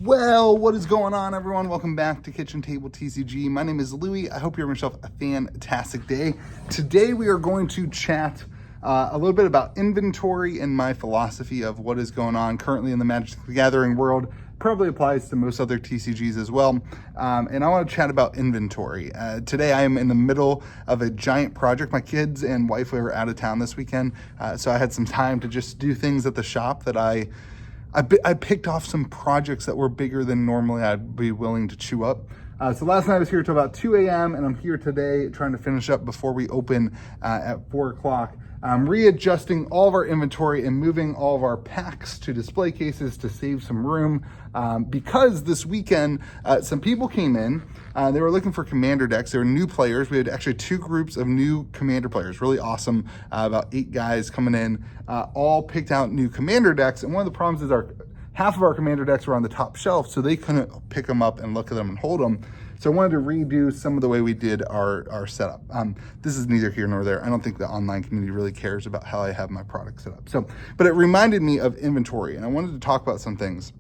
Well, what is going on, everyone? Welcome back to Kitchen Table TCG. My name is Louie. I hope you're having yourself a fantastic day. Today, we are going to chat a little bit about inventory and my philosophy of what is going on currently in the Magic the Gathering world. Probably applies to most other TCGs as well. And I want to chat about inventory. Today, I am in the middle of a giant project. My kids and wife were out of town this weekend, so I had some time to just do things at the shop that I picked off some projects that were bigger than normally I'd be willing to chew up. So last night I was here till about 2 a.m. and I'm here today trying to finish up before we open at 4 o'clock. I'm readjusting all of our inventory and moving all of our packs to display cases to save some room because this weekend some people came in. They were looking for commander decks. They were new players. We had actually 2 groups of new commander players. Really awesome. About 8 guys coming in, all picked out new commander decks. And one of the problems is half of our commander decks were on the top shelf, so they couldn't pick them up and look at them and hold them. So I wanted to redo some of the way we did our setup. This is neither here nor there. I don't think the online community really cares about how I have my product set up. But it reminded me of inventory, and I wanted to talk about some things.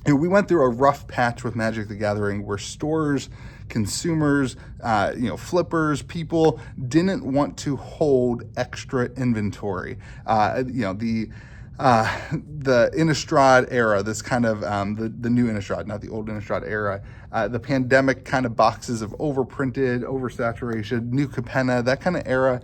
We went through a rough patch with Magic the Gathering where stores, consumers, flippers, people didn't want to hold extra inventory. The Innistrad era, this kind of the new Innistrad, not the old Innistrad era, the pandemic kind of boxes of overprinted, oversaturation, new Capenna, that kind of era,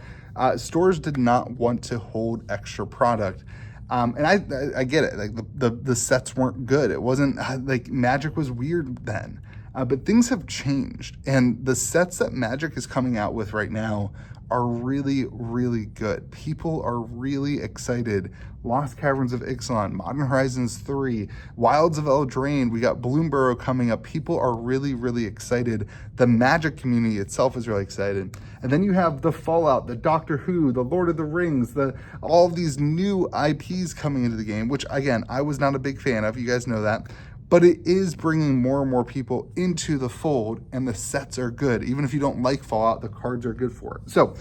stores did not want to hold extra product. And I get it, like the sets weren't good. It wasn't like Magic was weird then, but things have changed, and the sets that Magic is coming out with right now are really, really good. People are really excited. Lost Caverns of Ixalan, Modern Horizons 3, Wilds of Eldraine, we got Bloomborough coming up. People are really, really excited. The Magic community itself is really excited. And then you have the Fallout, the Doctor Who, the Lord of the Rings, all of these new IPs coming into the game, which again, I was not a big fan of, you guys know that. But it is bringing more and more people into the fold, and the sets are good. Even if you don't like Fallout, the cards are good for it. So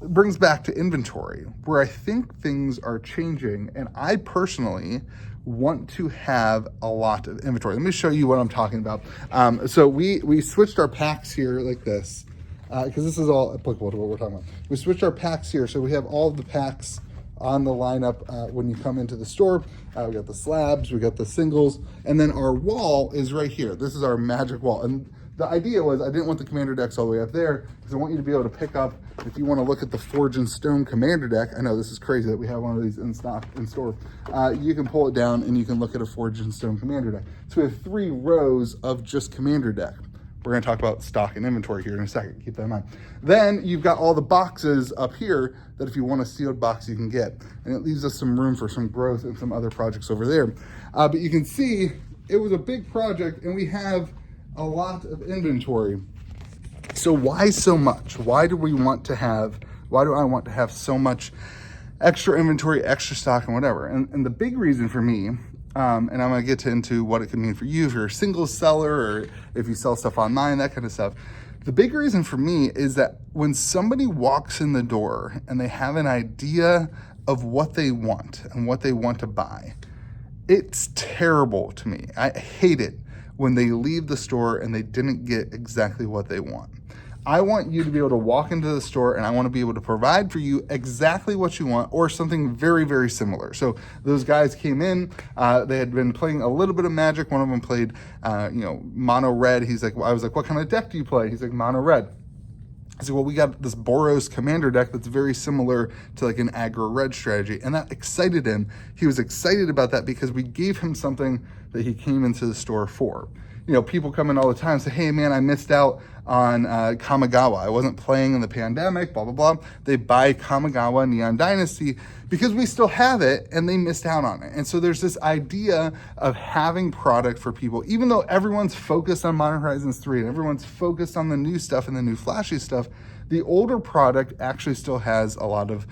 it brings back to inventory, where I think things are changing, and I personally want to have a lot of inventory. Let me show you what I'm talking about. So we switched our packs here like this, because this is all applicable to what we're talking about. We switched our packs here, so we have all of the packs on the lineup when you come into the store. We got the slabs, we got the singles, and then our wall is right here. This is our Magic wall. And the idea was I didn't want the commander decks all the way up there because I want you to be able to pick up, if you want to look at the Forge and Stone commander deck. I know this is crazy that we have one of these in stock in store. You can pull it down and you can look at a Forge and Stone commander deck. So we have 3 rows of just commander deck. We're going to talk about stock and inventory here in a second. Keep that in mind. Then you've got all the boxes up here that if you want a sealed box, you can get. And it leaves us some room for some growth and some other projects over there. But you can see it was a big project and we have a lot of inventory. So why so much? Why do I want to have so much extra inventory, extra stock, and whatever? And the big reason for me, and I'm gonna get into what it could mean for you if you're a single seller or if you sell stuff online, that kind of stuff. The big reason for me is that when somebody walks in the door and they have an idea of what they want and what they want to buy, it's terrible to me. I hate it when they leave the store and they didn't get exactly what they want. I want you to be able to walk into the store and I want to be able to provide for you exactly what you want or something very, very similar. So those guys came in, they had been playing a little bit of Magic. One of them played, mono red. I was like, what kind of deck do you play? He's like, mono red. I said, well, we got this Boros commander deck that's very similar to like an aggro red strategy. And that excited him. He was excited about that because we gave him something that he came into the store for. People come in all the time and say, hey man, I missed out on Kamigawa. I wasn't playing in the pandemic, blah, blah, blah. They buy Kamigawa Neon Dynasty because we still have it and they missed out on it. And so there's this idea of having product for people, even though everyone's focused on Modern Horizons 3 and everyone's focused on the new stuff and the new flashy stuff, the older product actually still has a lot of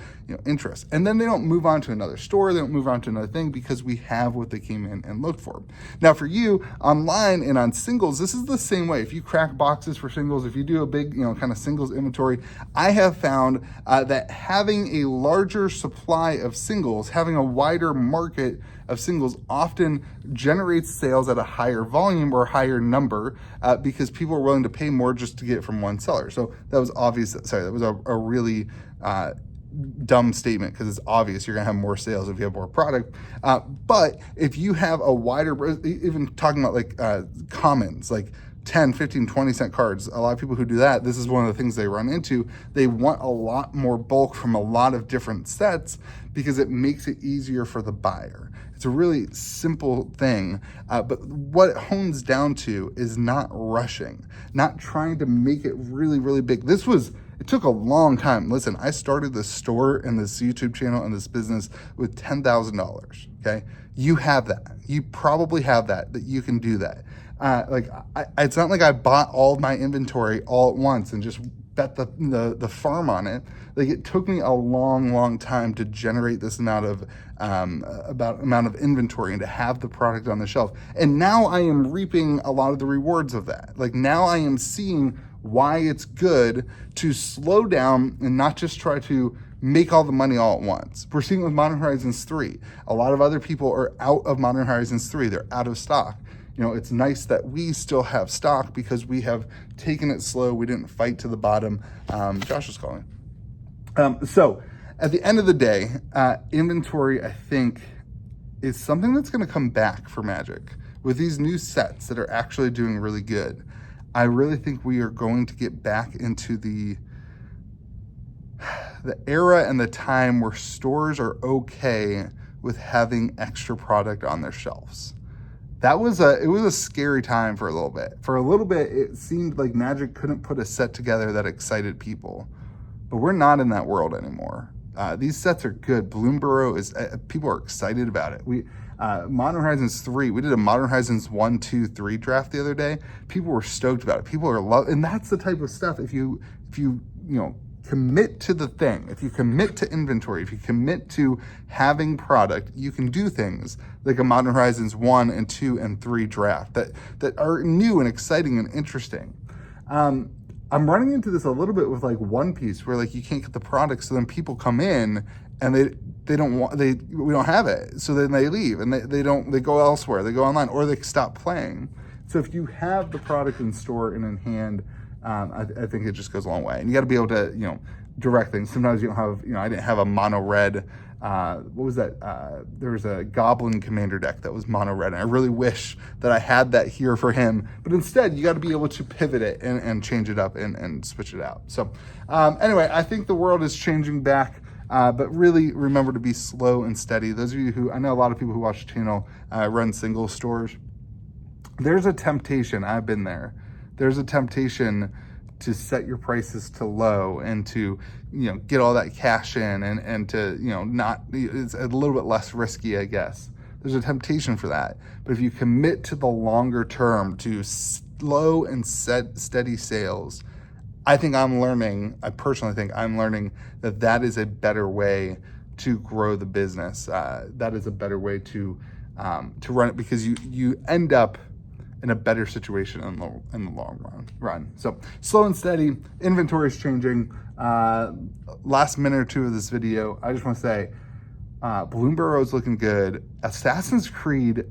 interest. And then they don't move on to another store, they don't move on to another thing because we have what they came in and looked for. Now for you, online and on singles, this is the same way. If you crack boxes for singles, if you do a big kind of singles inventory, I have found that having a larger supply of singles, having a wider market of singles often generates sales at a higher volume or higher number because people are willing to pay more just to get it from one seller. So that was obvious. Sorry, that was a really dumb statement, because it's obvious you're gonna have more sales if you have more product. But if you have a wider, even talking about like commons, like 10, 15, 20 cent cards, a lot of people who do that, this is one of the things they run into. They want a lot more bulk from a lot of different sets because it makes it easier for the buyer. It's a really simple thing, but what it hones down to is not rushing, not trying to make it really, really big. It took a long time. Listen, I started this store and this YouTube channel and this business with $10,000, okay? You have that. You probably have that you can do that. It's not like I bought all of my inventory all at once and just bet the farm on it. Like, it took me a long, long time to generate this amount of inventory and to have the product on the shelf. And now I am reaping a lot of the rewards of that. Like, now I am seeing why it's good to slow down and not just try to make all the money all at once. We're seeing it with Modern Horizons 3. A lot of other people are out of Modern Horizons 3. They're out of stock. You know, it's nice that we still have stock because we have taken it slow. We didn't fight to the bottom. Josh is calling. So at the end of the day, inventory, I think, is something that's going to come back for Magic. With these new sets that are actually doing really good, I really think we are going to get back into the era and the time where stores are okay with having extra product on their shelves. It was a scary time for a little bit. For a little bit, it seemed like Magic couldn't put a set together that excited people, but we're not in that world anymore. These sets are good. Bloom Burrow people are excited about it. Modern Horizons 3, we did a Modern Horizons 1, 2, 3 draft the other day. People were stoked about it. People are and that's the type of stuff, if you commit to the thing, if you commit to inventory, if you commit to having product, you can do things like a Modern Horizons 1 and 2 and 3 draft that are new and exciting and interesting. I'm running into this a little bit with like One Piece, where like you can't get the product, so then people come in and we don't have it, so then they leave and they go elsewhere, they go online, or they stop playing. So if you have the product in store and in hand, I think it just goes a long way. And you got to be able to, direct things. Sometimes you don't have, I didn't have a mono red. What was that? There was a Goblin Commander deck that was mono red, and I really wish that I had that here for him. But instead, you got to be able to pivot it and change it up and switch it out. So anyway, I think the world is changing back. But really remember to be slow and steady. Those of you I know a lot of people who watch the channel run single stores. There's a temptation, I've been there. There's a temptation to set your prices to low and to, get all that cash in and to, not, it's a little bit less risky, I guess. There's a temptation for that. But if you commit to the longer term, to slow and steady sales, I personally think I'm learning that is a better way to grow the business. That is a better way to run it, because you end up in a better situation in the long run. So slow and steady, inventory is changing. Last minute or two of this video, I just want to say, Bloom Burrow is looking good. Assassin's Creed,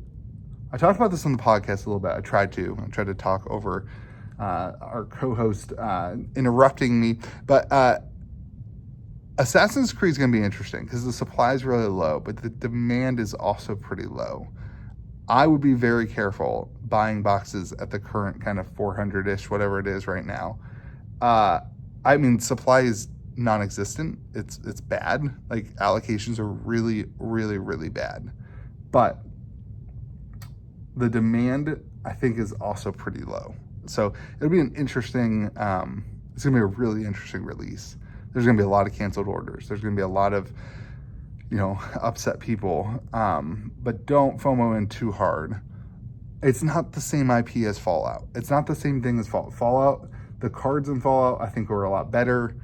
I talked about this on the podcast a little bit. I tried to talk over our co-host interrupting me, but Assassin's Creed is going to be interesting because the supply is really low, but the demand is also pretty low. I would be very careful buying boxes at the current kind of 400-ish, whatever it is right now. Supply is non-existent. It's bad. Like, allocations are really, really, really bad. But the demand, I think, is also pretty low. So it'll be an interesting, it's going to be a really interesting release. There's going to be a lot of canceled orders. There's going to be a lot of, upset people. But don't FOMO in too hard. It's not the same IP as Fallout. It's not the same thing as Fallout. The cards in Fallout, I think, were a lot better.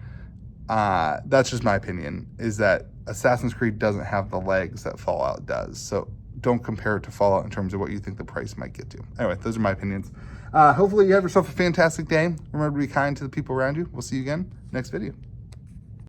That's just my opinion, is that Assassin's Creed doesn't have the legs that Fallout does. So don't compare it to Fallout in terms of what you think the price might get to. Anyway, those are my opinions. Hopefully you have yourself a fantastic day. Remember to be kind to the people around you. We'll see you again next video.